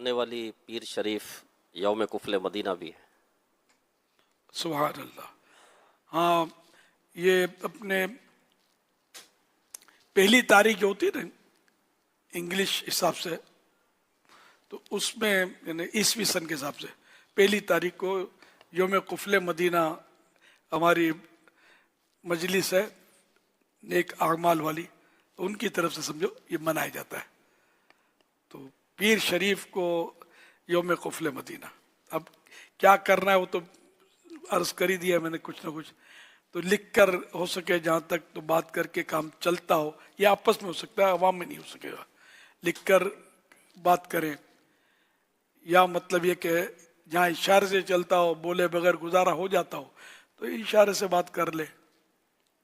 آنے والی پیر شریف یوم کفل مدینہ بھی ہے۔ سبحان اللہ۔ ہاں، یہ اپنے پہلی تاریخ جو ہوتی ہے نا انگلش حساب سے، تو اس میں یعنی عیسوی سن کے حساب سے پہلی تاریخ کو یوم کفل مدینہ ہماری مجلس ہے نیک اعمال والی، تو ان کی طرف سے سمجھو یہ منایا جاتا ہے۔ تو پیر شریف کو یوم کفل مدینہ، اب کیا کرنا ہے وہ تو عرض کر ہی دیا میں نے کچھ نہ کچھ، تو لکھ کر ہو سکے جہاں تک تو بات کر کے کام چلتا ہو، یہ آپس میں ہو سکتا ہے، عوام میں نہیں ہو سکے گا، لکھ کر بات کریں، یا مطلب یہ کہ جہاں اشارے سے چلتا ہو، بولے بغیر گزارا ہو جاتا ہو تو اشارے سے بات کر لے،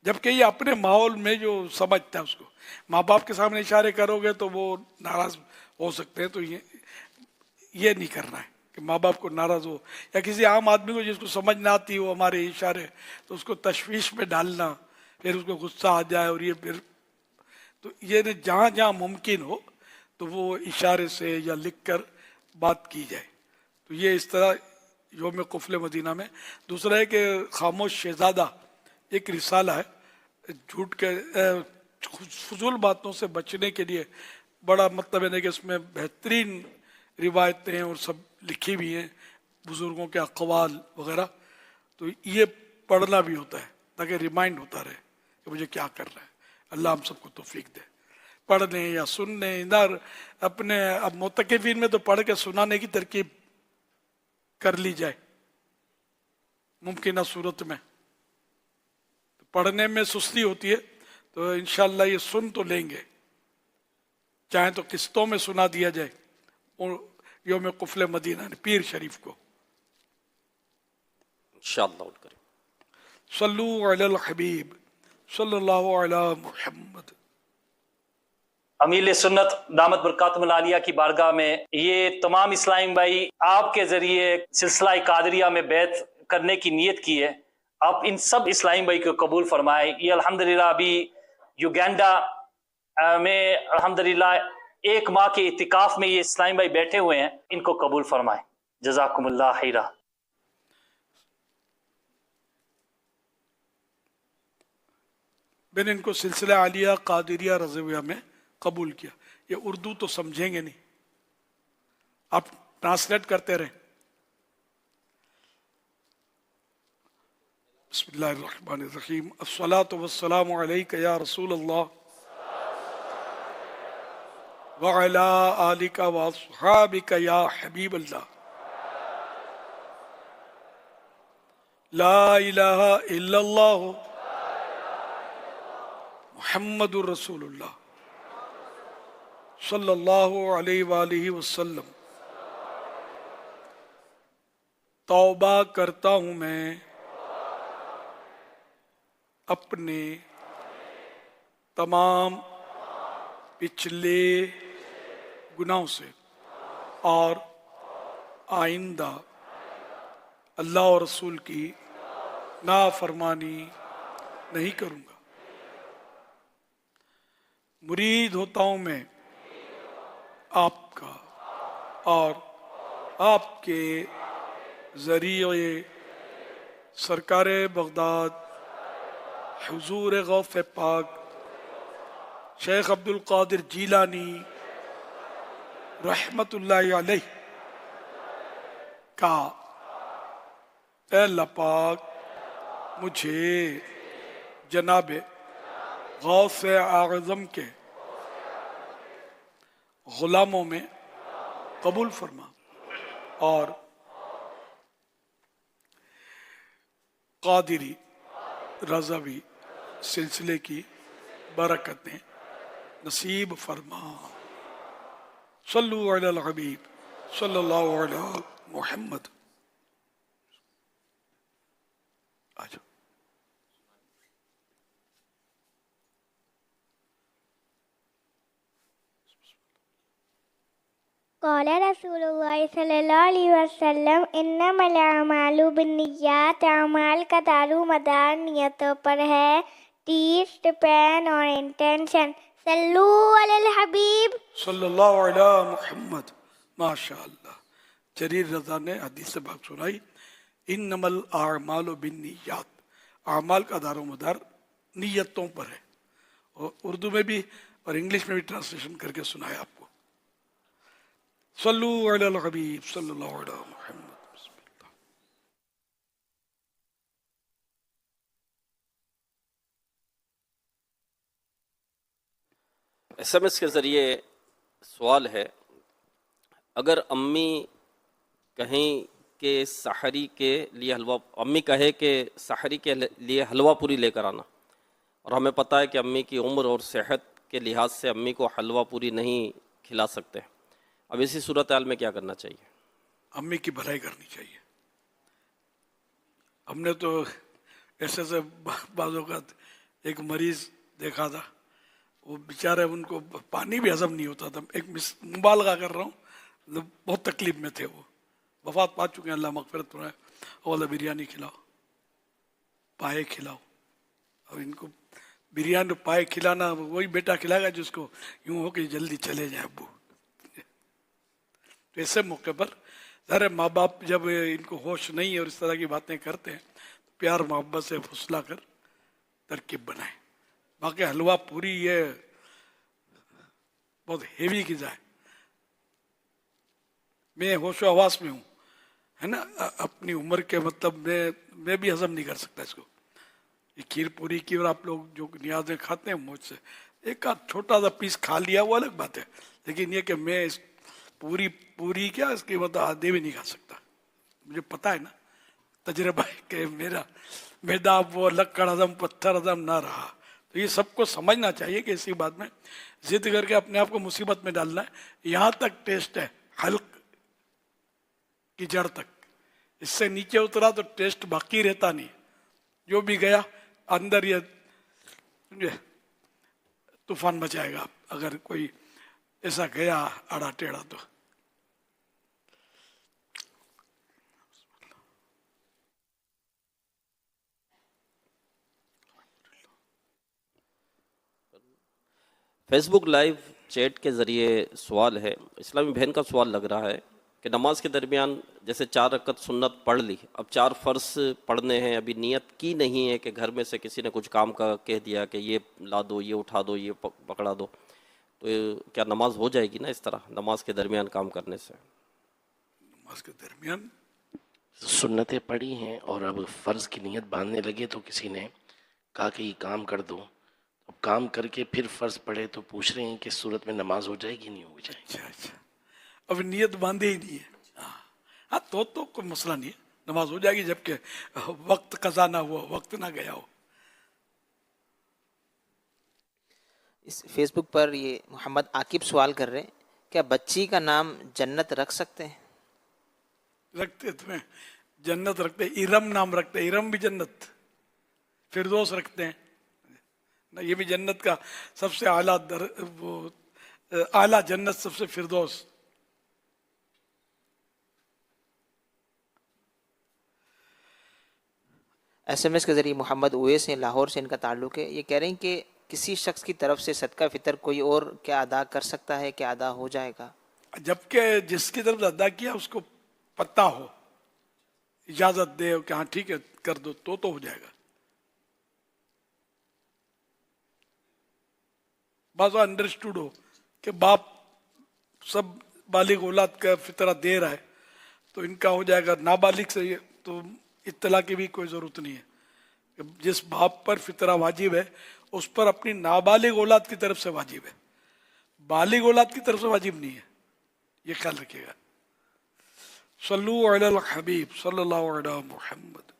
جبکہ یہ اپنے ماحول میں جو سمجھتا ہے اس کو، ماں باپ کے سامنے اشارے کرو گے تو وہ ناراض ہو سکتے ہیں، تو یہ نہیں کرنا ہے کہ ماں باپ کو ناراض ہو، یا کسی عام آدمی کو جس کو سمجھ نہ آتی ہو ہمارے اشارے، تو اس کو تشویش میں ڈالنا، پھر اس کو غصہ آ جائے، اور یہ پھر تو یہ جہاں جہاں ممکن ہو تو وہ اشارے سے یا لکھ کر بات کی جائے۔ تو یہ اس طرح یوم کفل مدینہ میں۔ دوسرا ہے کہ خاموش شہزادہ ایک رسالہ ہے، جھوٹ کے فضول باتوں سے بچنے کے لیے، بڑا مطلب ہے کہ اس میں بہترین روایتیں اور سب لکھی بھی ہیں، بزرگوں کے اقوال وغیرہ، تو یہ پڑھنا بھی ہوتا ہے تاکہ ریمائنڈ ہوتا رہے کہ مجھے کیا کرنا ہے۔ اللہ ہم سب کو توفیق دے، پڑھنے یا سننے، ادھر اپنے اب معتکفین میں تو پڑھ کے سنانے کی ترکیب کر لی جائے ممکنہ صورت میں، پڑھنے میں سستی ہوتی ہے تو انشاءاللہ یہ سن تو لیں گے، چاہیں تو قسطوں میں سنا دیا جائے اور یوم کفل مدینہ پیر شریف کو۔ انشاءاللہ الکریم۔ صلو علی الحبیب صلی اللہ علی محمد۔ امیل سنت دامت برکاتہم العالیہ کی بارگاہ میں یہ تمام اسلام بھائی آپ کے ذریعے سلسلہ قادریہ میں بیعت کرنے کی نیت کی ہے، آپ ان سب اسلام بھائی کو قبول فرمائے۔ یہ الحمدللہ ابھی یوگینڈا میں الحمدللہ 1 ماہ کے اعتکاف میں یہ اسلام بھائی بیٹھے ہوئے ہیں، ان کو قبول فرمائے۔ جزاکم اللہ خیرہ۔ میں نے ان کو سلسلہ عالیہ قادریہ رضویہ میں قبول کیا۔ یہ اردو تو سمجھیں گے نہیں، آپ ٹرانسلیٹ کرتے رہیں۔ بسم اللہ الرحمن الرحیم۔ الصلاۃ والسلام علیک یا رسول اللہ وعلی آلک واصحابک یا حبیب اللہ، لا الہ الا اللہ محمد الرسول اللہ صلی اللہ علیہ وآلہ وسلم۔ توبہ کرتا ہوں میں اپنے تمام پچھلے گناہوں سے، اور آئندہ اللہ اور رسول کی نافرمانی نہیں کروں گا۔ مرید ہوتا ہوں میں آپ کا، اور آپ کے ذریعے سرکار بغداد حضور غوث پاک شیخ عبد القادر جیلانی رحمت اللہ علیہ کا، اے اللہ پاک مجھے جناب غوث اعظم کے غلاموں میں قبول فرما، اور قادری رضوی سلسلے کی برکتیں نصیب فرما۔ صلو علی الحبیب صلی اللہ علی محمد۔ آجو۔ قال رسول اللہ صلی اللہ علیہ وسلم انما الاعمال بالنیات، اعمال کا دار و مدار نیتوں پر ہے، ٹیسٹ پین اور انٹینشن۔ صلو علی الحبیب صلی اللہ علی محمد۔ माशा अल्लाह। जरीर रज़ा ने हदीस से बात सुनाई, इन्नमल आमालु बिन्नियात, आमाल का दारोमदार नीयतों पर है। और उर्दू में भी और इंग्लिश में भी ट्रांसलेशन करके सुनाया आपको। सल्लु अलल हबीब सल्लल्लाहु अलैहि मुहम्मद। एसएमएस के ज़रिए सवाल है, अगर अम्मी कहीं के सहरी के लिए हलवा, अम्मी कहे कि सहरी के लिए हलवा पूरी लेकर आना, और हमें पता है कि अम्मी की उम्र और सेहत के लिहाज से अम्मी को हलवा पूरी नहीं खिला सकते, अब इसी सूरत हाल में क्या करना चाहिए? अम्मी की भलाई करनी चाहिए। हमने तो ऐसे से बाजों का एक मरीज देखा था, वो बेचारे उनको पानी भी हजम नहीं होता था। एक मुबालगा कर रहा हूँ, बहुत तकलीफ में थे, वो वफात पा चुके हैं, अल्लाह मगफिरत फरमाए। और बिरयानी खिलाओ, पाए खिलाओ। और इनको बिरयानी पाए खिलाना वही बेटा खिलाएगा जिसको यूं हो कि जल्दी चले जाए अब्बू। तो ऐसे मौके पर सारे माँ बाप जब इनको होश नहीं है और इस तरह की बातें करते हैं, तो प्यार मोहब्बत से फुसला कर तरकीब बनाए। बाकी हलवा पूरी ये बहुत हेवी ग़िज़ा है। मैं होशो हवास में हूँ, है ना, अपनी उम्र के मतलब मैं भी हजम नहीं कर सकता इसको। ये खीर पूरी की और आप लोग जो नियाज़ें खाते हैं मुझसे एक आध छोटा सा पीस खा लिया वो अलग बात है, लेकिन ये कि मैं इस पूरी क्या इसकी मतलब आधे भी नहीं खा सकता। मुझे पता है ना, तजर्बा है कि मेरा मैदा वो लक्कड़ हजम पत्थर हजम ना रहा। तो ये सबको समझना चाहिए कि इसी बात में जिद करके अपने आप को मुसीबत में डालना है। यहाँ तक टेस्ट है, हल्क की जड़ तक, इससे नीचे उतरा तो टेस्ट बाकी रहता नहीं। जो भी गया अंदर ये तूफान मचाएगा अगर कोई ऐसा गया आड़ा टेढ़ा तो। फेसबुक लाइव चैट के ज़रिए सवाल है, इस्लामी बहन का सवाल लग रहा है कि नमाज के दरमियान जैसे 4 रकत सुन्नत पढ़ ली, अब 4 फ़र्ज़ पढ़ने हैं, अभी नियत की नहीं है कि घर में से किसी ने कुछ काम का कह दिया कि ये ला दो, ये उठा दो, ये पकड़ा दो, तो क्या नमाज हो जाएगी ना इस तरह नमाज के दरमियान काम करने से? नमाज के दरमियान सुन्नतें पढ़ी हैं और अब फ़र्ज़ की नियत बांधने लगे तो किसी ने कहा कि ये काम कर दो, अब काम करके फिर फ़र्ज़ पढ़े तो पूछ रहे हैं कि इस सूरत में नमाज हो जाएगी नहीं हो जाएगी? अच्छा, अब नियत बांधे ही नहीं है। हाँ तो कोई मसला नहीं है, नमाज हो जाएगी जबकि वक्त कज़ा ना हुआ, वक्त ना गया हो। इस फेसबुक पर ये मोहम्मद आकिब सवाल कर रहे हैं, क्या बच्ची का नाम जन्नत रख सकते हैं? रखते तुम्हें जन्नत रखते, इरम नाम रखते, इरम भी जन्नत, फिरदौस रखते हैं ना, ये भी जन्नत का सबसे आला वो आला जन्नत सबसे फिरदौस। एसएमएस के ज़रिए मोहम्मद उवैस हैं, लाहौर से इनका ताल्लुक़ है। ये कह रहे हैं कि किसी शख्स की तरफ से सदका फितर कोई और क्या अदा कर सकता है, क्या अदा हो जाएगा? जबकि जिसकी तरफ अदा किया उसको पता हो, इजाजत दे कि हाँ ठीक है कर दो, तो हो जाएगा। बात अंडरस्टूड हो कि बाप सब बालिग औलाद का फितरा दे रहा है तो इनका हो जाएगा। नाबालिग से तो इत्तला की भी कोई ज़रूरत नहीं है। जिस बाप पर फितरा वाजिब है उस पर अपनी नाबालिग औलाद की तरफ से वाजिब है, बालिग औलाद की तरफ से वाजिब नहीं है, ये ख्याल रखिएगा। सल्लु अलल हबीब सल्लल्लाहु अलैहि मुहम्मद।